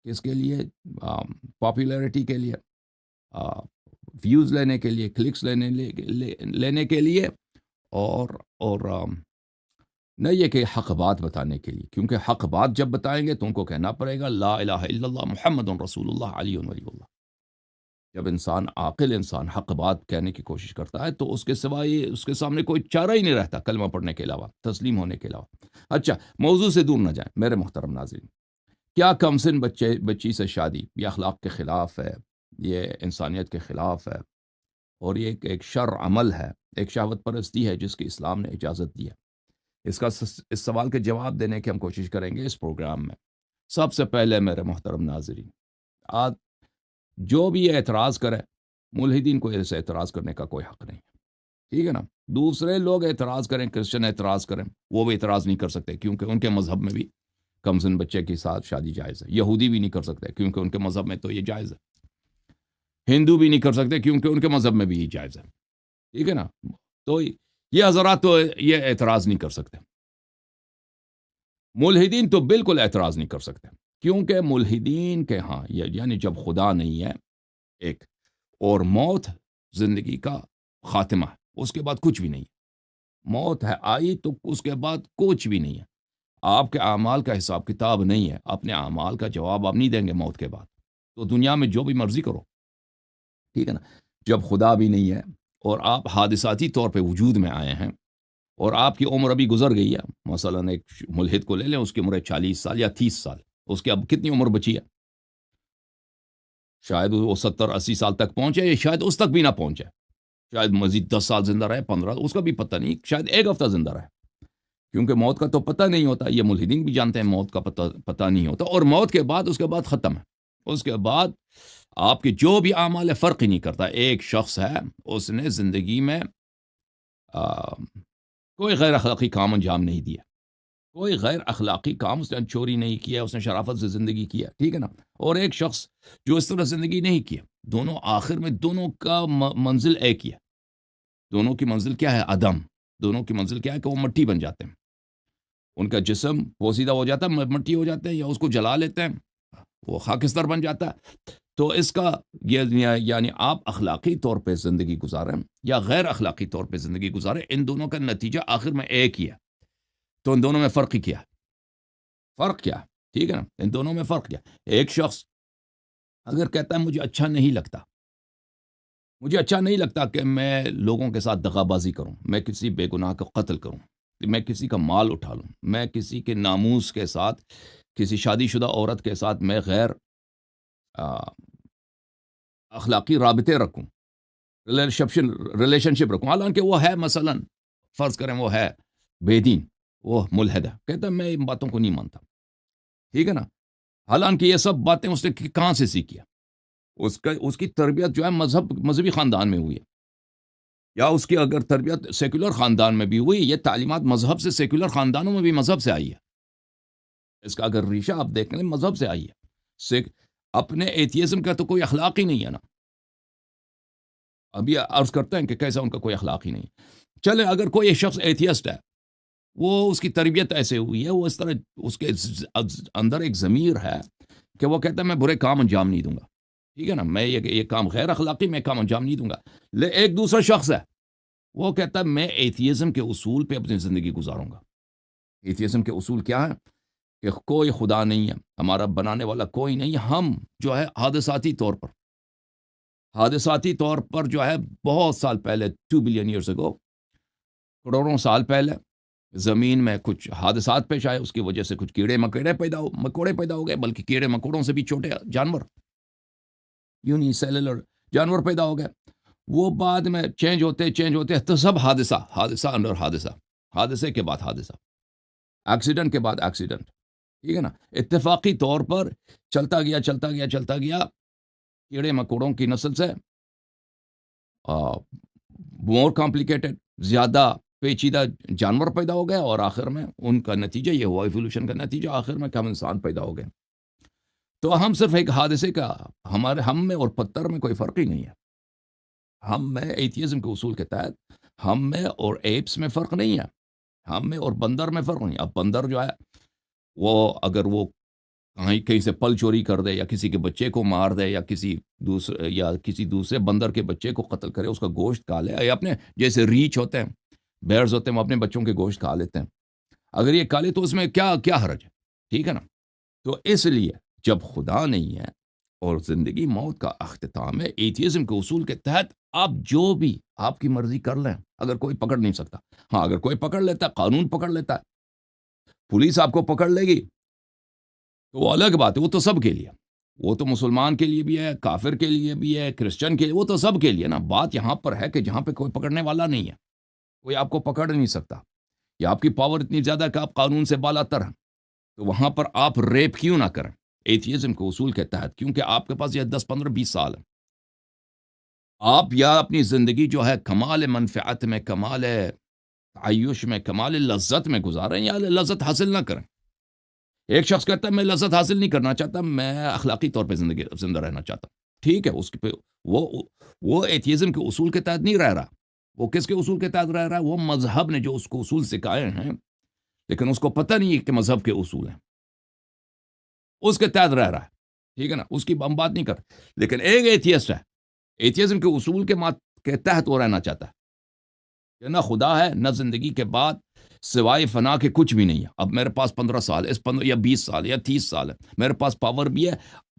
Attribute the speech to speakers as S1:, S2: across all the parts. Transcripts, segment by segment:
S1: کس کے لیے؟ پاپولیرٹی کے لیے، ویوز لینے کے لیے، کلکس لینے کے لیے، اور نہ یہ کہ حق بات بتانے کے لیے، کیونکہ حق بات جب بتائیں گے تو ان کو کہنا پڑے گا لا الہ الا اللہ محمد رسول اللہ علی ولی اللہ۔ جب انسان عاقل انسان حق بات کہنے کی کوشش کرتا ہے تو اس کے سوائے اس کے سامنے کوئی چارہ ہی نہیں رہتا کلمہ پڑھنے کے علاوہ، تسلیم ہونے کے علاوہ۔ اچھا، موضوع سے دور نہ جائیں میرے محترم ناظرین، کیا کم سن بچی سے شادی یہ اخلاق کے خلاف ہے، یہ انسانیت کے خلاف ہے، اور یہ ایک شر عمل ہے، ایک شہوت پرستی ہے جس کی اسلام نے اجازت دی ہے؟ اس سوال کے جواب دینے کی ہم کوشش کریں گے اس پروگرام میں۔ سب سے پہلے میرے محترم ناظرین، آج جو بھی یہ اعتراض کرے، ملحدین کو اسے اعتراض کرنے کا کوئی حق نہیں ہے، ٹھیک ہے نا؟ دوسرے لوگ اعتراض کریں، کرسچن اعتراض کریں، وہ بھی اعتراض نہیں کر سکتے کیونکہ ان کے مذہب میں بھی کمسن بچے کے ساتھ شادی جائز ہے۔ یہودی بھی نہیں کر سکتے کیونکہ ان کے مذہب میں تو یہ جائز ہے۔ ہندو بھی نہیں کر سکتے کیونکہ ان کے مذہب میں بھی یہ جائز ہے، ٹھیک ہے نا؟ تو یہ حضرات تو یہ اعتراض نہیں کر سکتے۔ ملحدین تو بالکل اعتراض نہیں کر سکتے کیونکہ ملحدین کے ہاں یعنی جب خدا نہیں ہے ایک، اور موت زندگی کا خاتمہ ہے، اس کے بعد کچھ بھی نہیں ہے۔ موت ہے آئی تو اس کے بعد کچھ بھی نہیں ہے۔ آپ کے اعمال کا حساب کتاب نہیں ہے، اپنے اعمال کا جواب آپ نہیں دیں گے موت کے بعد، تو دنیا میں جو بھی مرضی کرو، ٹھیک ہے نا؟ جب خدا بھی نہیں ہے اور آپ حادثاتی طور پہ وجود میں آئے ہیں اور آپ کی عمر ابھی گزر گئی ہے، مثلا ایک ملحد کو لے لیں، اس کی عمر ہے 40 سال یا 30 سال، اس کی اب کتنی عمر بچی ہے؟ شاید وہ 70-80 سال تک پہنچے، یا شاید اس تک بھی نہ پہنچے، شاید مزید 10 سال زندہ رہے، 15، اس کا بھی پتہ نہیں، شاید ایک ہفتہ زندہ رہے، کیونکہ موت کا تو پتہ نہیں ہوتا۔ یہ ملحدین بھی جانتے ہیں موت کا پتہ نہیں ہوتا، اور موت کے بعد اس کے بعد ختم ہے۔ اس کے بعد آپ کے جو بھی اعمال ہے فرق ہی نہیں کرتا۔ ایک شخص ہے، اس نے زندگی میں کوئی غیر اخلاقی کام انجام نہیں دیا، کوئی غیر اخلاقی کام، اس نے چوری نہیں کیا، اس نے شرافت سے زندگی کیا، ٹھیک ہے نا؟ اور ایک شخص جو اس طرح زندگی نہیں کیا، دونوں آخر میں دونوں کا منزل ایک ہی ہے۔ دونوں کی منزل کیا ہے؟ عدم۔ دونوں کی منزل کیا ہے کہ وہ مٹی بن جاتے ہیں، ان کا جسم پوسیدہ ہو جاتا ہے، مٹی ہو جاتے ہیں، یا اس کو جلا لیتے ہیں، وہ خاکستر بن جاتا ہے۔ تو اس کا یعنی آپ اخلاقی طور پہ زندگی گزاریں یا غیر اخلاقی طور پہ زندگی گزاریں، ان دونوں کا نتیجہ آخر میں ایک ہی ہے۔ تو ان دونوں میں فرق کیا ہے؟ فرق کیا ہے؟ ٹھیک ہے نا؟ ان دونوں میں فرق کیا؟ ایک شخص اگر کہتا ہے مجھے اچھا نہیں لگتا کہ میں لوگوں کے ساتھ دغا بازی کروں، میں کسی بے گناہ کا قتل کروں، میں کسی کا مال اٹھا لوں، میں کسی کے ناموس کے ساتھ، کسی شادی شدہ عورت کے ساتھ میں غیر اخلاقی رابطے رکھوں، ریلیشن شپ رکھوں، حالانکہ وہ ہے، مثلا فرض کریں وہ ہے بے دین، وہ ملحد ہے، کہتا ہے میں ان باتوں کو نہیں مانتا، ٹھیک ہے نا؟ حالانکہ یہ سب باتیں اس نے کہاں سے سیکھی ہے؟ اس کی تربیت جو ہے مذہبی خاندان میں ہوئی ہے، یا اس کی اگر تربیت سیکولر خاندان میں بھی ہوئی، یہ تعلیمات مذہب سے، سیکولر خاندانوں میں بھی مذہب سے آئی ہے۔ اس کا اگر ریشہ آپ دیکھ لیں مذہب سے آئی ہے۔ اپنے ایتھیزم کا تو کوئی اخلاق ہی نہیں ہے نا۔ ابھی عرض کرتے ہیں کہ کیسا ان کا کوئی اخلاق ہی نہیں۔ چلے اگر کوئی شخص ایتھیسٹ ہے، وہ اس کی تربیت ایسے ہوئی ہے، وہ اس طرح اس کے اندر ایک ضمیر ہے کہ وہ کہتا ہے میں برے کام انجام نہیں دوں گا، ٹھیک ہے نا؟ میں یہ کام غیر اخلاقی، میں کام انجام نہیں دوں گا۔ ایک دوسرا شخص ہے، وہ کہتا ہے میں ایتھیزم کے اصول پہ اپنی زندگی گزاروں گا۔ ایتھیزم کے اصول کیا ہے؟ کہ کوئی خدا نہیں ہے، ہمارا بنانے والا کوئی نہیں، ہم جو ہے حادثاتی طور پر جو ہے بہت سال پہلے 2 بلین ایئرز اگو، کروڑوں سال پہلے زمین میں کچھ حادثات پیش آئے، اس کی وجہ سے کچھ کیڑے مکوڑے پیدا ہو گئے، بلکہ کیڑے مکوڑوں سے بھی چھوٹے جانور، یونی سیلولر جانور پیدا ہو گئے۔ وہ بعد میں چینج ہوتے تو سب حادثہ اندر حادثے کے بعد حادثہ، ایکسیڈنٹ کے بعد ایکسیڈنٹ، ٹھیک ہے نا؟ اتفاقی طور پر چلتا گیا کیڑے مکوڑوں کی نسل سے مور کمپلیکیٹڈ، زیادہ پیچیدہ جانور پیدا ہو گئے، اور آخر میں ان کا نتیجہ یہ ہوا، ایوولوشن کا نتیجہ آخر میں ہم انسان پیدا ہو گئے۔ تو ہم صرف ایک حادثے کا، ہم میں اور پتھر میں کوئی فرق ہی نہیں ہے۔ ہم میں ایتھیزم کے اصول کے تحت ہم میں اور ایپس میں فرق نہیں ہے، ہم میں اور بندر میں فرق نہیں۔ اب بندر جو ہے وہ اگر وہ کہیں کہیں سے پل چوری کر دے، یا کسی کے بچے کو مار دے، یا کسی دوسرے بندر کے بچے کو قتل کرے، اس کا گوشت کھا لے، یا اپنے جیسے ریچھ ہوتے ہیں، بیئرز ہوتے ہیں، وہ اپنے بچوں کے گوشت کھا لیتے ہیں، اگر یہ کھا لے تو اس میں کیا حرج ہے؟ ٹھیک ہے نا؟ تو اس لیے جب خدا نہیں ہے اور زندگی موت کا اختتام ہے، ایتھیزم کے اصول کے تحت آپ جو بھی آپ کی مرضی کر لیں، اگر کوئی پکڑ نہیں سکتا. ہاں، اگر کوئی پکڑ لیتا ہے، قانون پکڑ لیتا ہے، پولیس آپ کو پکڑ لے گی، تو وہ الگ بات ہے، وہ تو سب کے لیے، وہ تو مسلمان کے لیے بھی ہے، کافر کے لیے بھی ہے، کرسچن کے لیے، وہ تو سب کے لیے نا. بات یہاں پر ہے کہ جہاں پہ کوئی پکڑنے والا نہیں ہے، کوئی آپ کو پکڑ نہیں سکتا، یا آپ کی پاور اتنی زیادہ ہے کہ آپ قانون سے بالا تر ہیں، تو وہاں پر آپ ریپ کیوں نہ کریں ایتھیزم کے اصول کے تحت؟ کیونکہ آپ کے پاس یہ 10 15 20 سال ہے، آپ یا اپنی زندگی جو ہے کمال منفعت میں، کمال تعیش میں، کمال لذت میں گزاریں، یا لذت حاصل نہ کریں. ایک شخص کہتا ہے میں لذت حاصل نہیں کرنا چاہتا، میں اخلاقی طور پہ زندہ رہنا چاہتا ہوں. ٹھیک ہے، اس پہ وہ وہ ایتھیزم کے اصول کے تحت نہیں رہ رہا. وہ کس کے اصول کے تحت رہ رہا ہے؟ وہ مذہب نے جو اس کو اصول سکھائے ہیں، لیکن اس کو پتہ نہیں ہے کہ مذہب کے اصول ہیں، اس کے تحت رہ رہا ہے. ٹھیک ہے نا، اس کی ہم بات نہیں کرتے. لیکن ایک ایتھیسٹ ہے، ایتھیزم کے اصول کے تحت وہ رہنا چاہتا ہے کہ نہ خدا ہے، نہ زندگی کے بعد سوائے فنا کے کچھ بھی نہیں ہے. اب میرے پاس 15 سال، اس 15 یا 20 سال یا 30 سال ہے، میرے پاس پاور بھی ہے،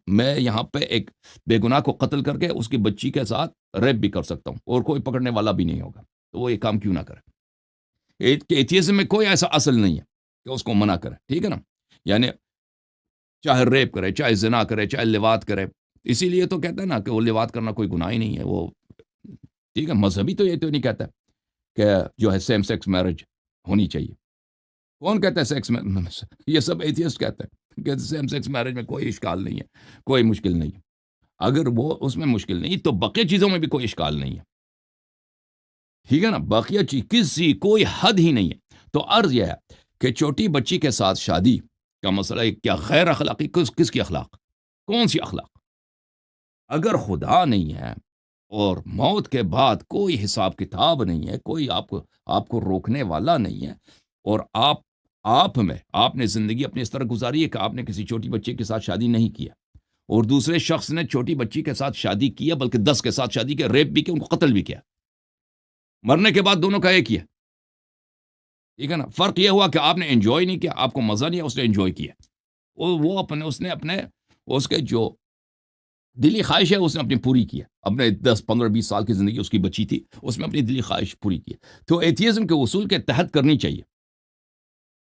S1: میں یہاں پہ ایک بے گناہ کو قتل کر کے اس کی بچی کے ساتھ ریپ بھی کر سکتا ہوں، اور کوئی پکڑنے والا بھی نہیں ہوگا. تو وہ یہ کام کیوں نہ کرے؟ ایتھیزم میں کوئی ایسا اصل نہیں ہے کہ اس کو منع کرے. ٹھیک ہے نا؟ یعنی چاہے ریپ کرے، چاہے زنا کرے، چاہے لواط کرے. اسی لیے تو کہتا ہے نا کہ وہ لواط کرنا کوئی گناہ ہی نہیں ہے. وہ ٹھیک ہے، مذہبی تو یہ تو نہیں کہتا کہ جو ہے سیم سیکس میرج ہونی چاہیے. کون کہتا ہے سیکس میں؟ یہ سب ایتھیسٹ کہتے ہیں کہ سیم سیکس میرج میں کوئی اشکال نہیں ہے، کوئی مشکل نہیں ہے. اگر وہ اس میں مشکل نہیں تو بقیہ چیزوں میں بھی کوئی اشکال نہیں ہے. ٹھیک ہے نا؟ بقیہ چیز کوئی حد ہی نہیں ہے. تو عرض یہ ہے کہ چھوٹی بچی کے ساتھ شادی کا مسئلہ کیا غیر اخلاقی؟ کس کی اخلاق؟ کون سی اخلاق؟ اگر خدا نہیں ہے اور موت کے بعد کوئی حساب کتاب نہیں ہے، کوئی آپ کو روکنے والا نہیں ہے، اور آپ نے زندگی اپنی اس طرح گزاری ہے کہ آپ نے کسی چھوٹی بچی کے ساتھ شادی نہیں کیا، اور دوسرے شخص نے چھوٹی بچی کے ساتھ شادی کیا، بلکہ 10 کے ساتھ شادی کیا، ریپ بھی کیا، ان کو قتل بھی کیا، مرنے کے بعد دونوں کا ایک ہی ہے. ٹھیک ہے نا؟ فرق یہ ہوا کہ آپ نے انجوائے نہیں کیا، آپ کو مزہ نہیں ہے، اس نے انجوائے کیا. اس نے اپنے اس کے جو دلی خواہش ہے اس نے اپنی پوری کیا. اپنے 10 15 20 سال کی زندگی اس کی بچی تھی، اس میں اپنی دلی خواہش پوری کی. تو ایتھیزم کے اصول کے تحت کرنی چاہیے.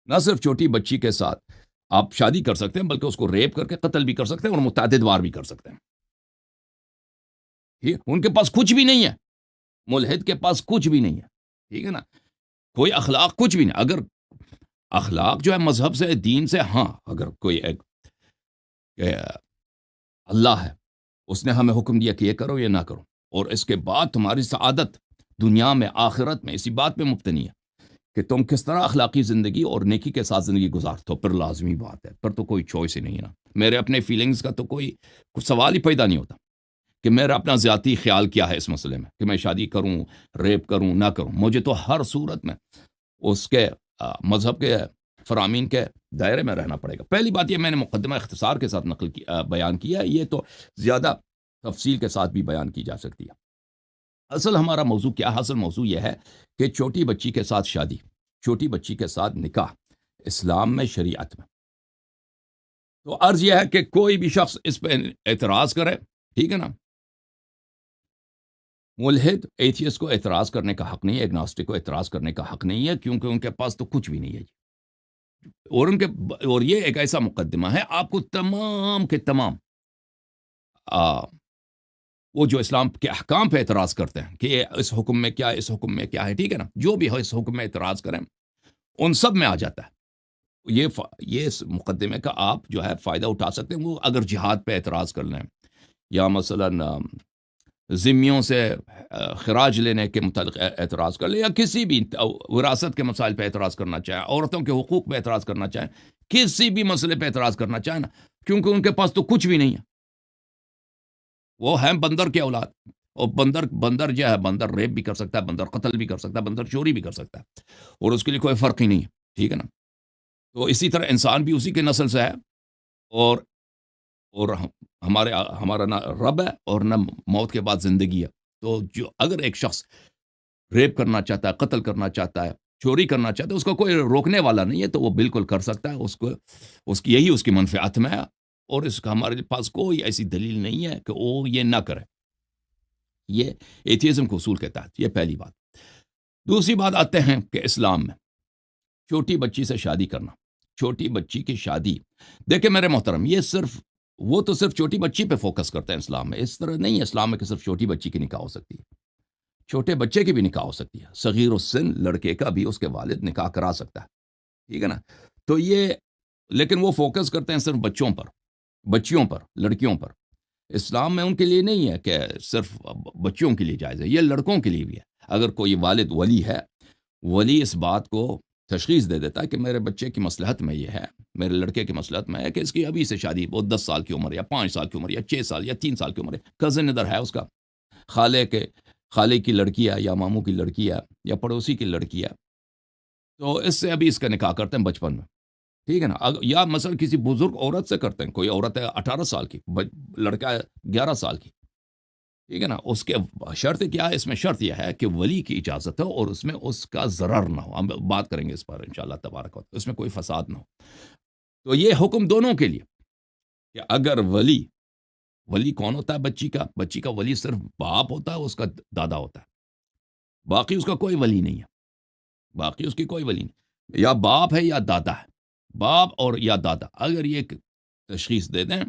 S1: نہ صرف چھوٹی بچی کے ساتھ آپ شادی کر سکتے ہیں، بلکہ اس کو ریپ کر کے قتل بھی کر سکتے ہیں، اور متعدد وار بھی کر سکتے ہیں. ٹھیک؟ ان کے پاس کچھ بھی نہیں ہے، ملحد کے پاس کچھ بھی نہیں ہے. ٹھیک ہے نا؟ کوئی اخلاق کچھ بھی نہیں. اگر اخلاق جو ہے مذہب سے، دین سے، ہاں، اگر کوئی ایک اللہ ہے، اس نے ہمیں حکم دیا کہ یہ کرو یہ نہ کرو، اور اس کے بعد تمہاری سعادت دنیا میں آخرت میں اسی بات پہ مبتنی ہے کہ تم کس طرح اخلاقی زندگی اور نیکی کے ساتھ زندگی گزارتے ہو. پھر لازمی بات ہے، پھر تو کوئی چوائس ہی نہیں ہے نا. میرے اپنے فیلنگز کا تو کوئی سوال ہی پیدا نہیں ہوتا کہ میرا اپنا ذاتی خیال کیا ہے اس مسئلے میں، کہ میں شادی کروں، ریپ کروں، نہ کروں. مجھے تو ہر صورت میں اس کے مذہب کے فرامین کے دائرے میں رہنا پڑے گا. پہلی بات یہ میں نے مقدمہ اختصار کے ساتھ بیان کیا ہے، یہ تو زیادہ تفصیل کے ساتھ بھی بیان کی جا سکتی ہے. اصل ہمارا موضوع کیا؟ اصل موضوع یہ ہے کہ چھوٹی بچی کے ساتھ شادی، چھوٹی بچی کے ساتھ نکاح اسلام میں، شریعت میں. تو عرض یہ ہے کہ کوئی بھی شخص اس پہ اعتراض کرے، ٹھیک ہے نا؟ ملحد ایتھیسٹ کو اعتراض کرنے کا حق نہیں ہے، ایگناسٹک کو اعتراض کرنے کا حق نہیں ہے، کیونکہ ان کے پاس تو کچھ بھی نہیں ہے جی. اور یہ ایک ایسا مقدمہ ہے، آپ کو تمام کے تمام وہ جو اسلام کے احکام پہ اعتراض کرتے ہیں کہ اس حکم میں کیا ہے، اس حکم میں کیا ہے، ٹھیک ہے نا، جو بھی ہو اس حکم میں اعتراض کریں، ان سب میں آ جاتا ہے. یہ اس مقدمے کا آپ جو ہے فائدہ اٹھا سکتے ہیں. وہ اگر جہاد پہ اعتراض کر لیں، یا مثلاً ذمیوں سے خراج لینے کے متعلق اعتراض کر لیں، یا کسی بھی وراثت کے مسائل پہ اعتراض کرنا چاہیں، عورتوں کے حقوق پہ اعتراض کرنا چاہیں، کسی بھی مسئلے پہ اعتراض کرنا چاہیں نا، کیونکہ ان کے پاس تو کچھ بھی نہیں ہے. وہ ہیں بندر کے اولاد، اور بندر جو ہے، بندر ریپ بھی کر سکتا ہے، بندر قتل بھی کر سکتا ہے، بندر چوری بھی کر سکتا ہے، اور اس کے لیے کوئی فرق ہی نہیں ہے. ٹھیک ہے نا؟ تو اسی طرح انسان بھی اسی کے نسل سے ہے، اور ہمارا نہ رب ہے اور نہ موت کے بعد زندگی ہے. تو جو اگر ایک شخص ریپ کرنا چاہتا ہے، قتل کرنا چاہتا ہے، چوری کرنا چاہتا ہے، اس کا کوئی روکنے والا نہیں ہے، تو وہ بالکل کر سکتا ہے. اس کی یہی اس کی منفعت میں ہے، اور اس کا ہمارے پاس کوئی ایسی دلیل نہیں ہے کہ وہ یہ نہ کرے. یہ ایتھیزم کے اصول کے تحت. یہ پہلی بات. دوسری بات آتے ہیں کہ اسلام میں چھوٹی بچی سے شادی کرنا، چھوٹی بچی کی شادی. دیکھیں میرے محترم، یہ وہ تو صرف چھوٹی بچی پہ فوکس کرتے ہیں اسلام میں. اس طرح نہیں ہے اسلام میں کہ صرف چھوٹی بچی کی نکاح ہو سکتی ہے. چھوٹے بچے کی بھی نکاح ہو سکتی ہے. صغیر السن لڑکے کا بھی اس کے والد نکاح کرا سکتا ہے. ٹھیک ہے نا. تو یہ لیکن وہ فوکس کرتے ہیں صرف بچوں پر، بچیوں پر، لڑکیوں پر. اسلام میں ان کے لیے نہیں ہے کہ صرف بچیوں کے لیے جائز ہے، یہ لڑکوں کے لیے بھی ہے. اگر کوئی والد ولی ہے، ولی اس بات کو تشخیص دے دیتا ہے کہ میرے بچے کی مصلحت میں یہ ہے، میرے لڑکے کی مصلحت میں ہے کہ اس کی ابھی سے شادی، وہ 10 سال کی عمر یا 5 سال کی عمر یا 6 سال یا 3 سال کی عمر ہے، کزن ادھر ہے اس کا، خالے کی لڑکی ہے یا ماموں کی لڑکی ہے یا پڑوسی کی لڑکی ہے، تو اس سے ابھی اس کا نکاح کرتے ہیں بچپن میں. ٹھیک ہے نا. یا مثلا کسی بزرگ عورت سے کرتے ہیں. کوئی عورت ہے 18 سال کی، لڑکا ہے 11 سال کی. ٹھیک ہے نا. اس کے شرط کیا ہے؟ اس میں شرط یہ ہے کہ ولی کی اجازت ہو اور اس میں اس کا ضرر نہ ہو. ہم بات کریں گے اس پر انشاءاللہ تبارک و تعالی. اس میں کوئی فساد نہ ہو. تو یہ حکم دونوں کے لیے کہ اگر ولی کون ہوتا ہے بچی کا ولی صرف باپ ہوتا ہے، اس کا دادا ہوتا ہے. باقی اس کا کوئی ولی نہیں ہے. باقی اس کی کوئی ولی نہیں. یا باپ ہے یا دادا ہے. باپ اور یا دادا اگر یہ تشخیص دے دیں،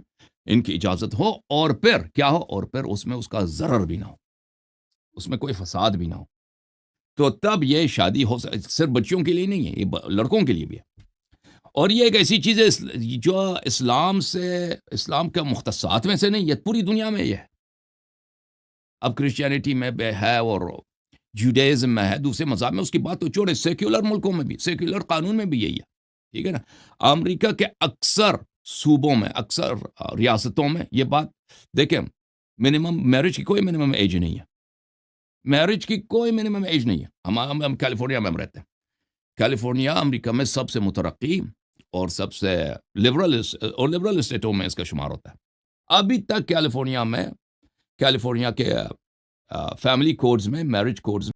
S1: ان کی اجازت ہو، اور پھر کیا ہو، اور پھر اس میں اس کا ضرر بھی نہ ہو، اس میں کوئی فساد بھی نہ ہو، تو تب یہ شادی ہو. صرف بچیوں کے لیے نہیں ہے، یہ لڑکوں کے لیے بھی ہے. اور یہ ایک ایسی چیز ہے جو اسلام کے مختصات میں سے نہیں، یہ پوری دنیا میں یہ ہے. اب کرسچینٹی میں بھی ہے اور جوڈائزم میں ہے، دوسرے مذہب میں، اس کی بات تو چھوڑے. سیکولر ملکوں میں بھی، سیکولر قانون میں بھی یہی ہے. ٹھیک ہے نا. امریکہ کے اکثر صوبوں میں، اکثر ریاستوں میں یہ بات دیکھیں، میرج کی کوئی منیمم ایج نہیں ہے. میرج کی کوئی منیمم ایج نہیں ہے. ہم کیلیفورنیا میں ہم رہتے ہیں. کیلیفورنیا امریکہ میں سب سے مترقی اور سب سے لبرل اسٹیٹوں میں اس کا شمار ہوتا ہے. ابھی تک کیلیفورنیا کے فیملی کوڈز میں، میرج کوڈز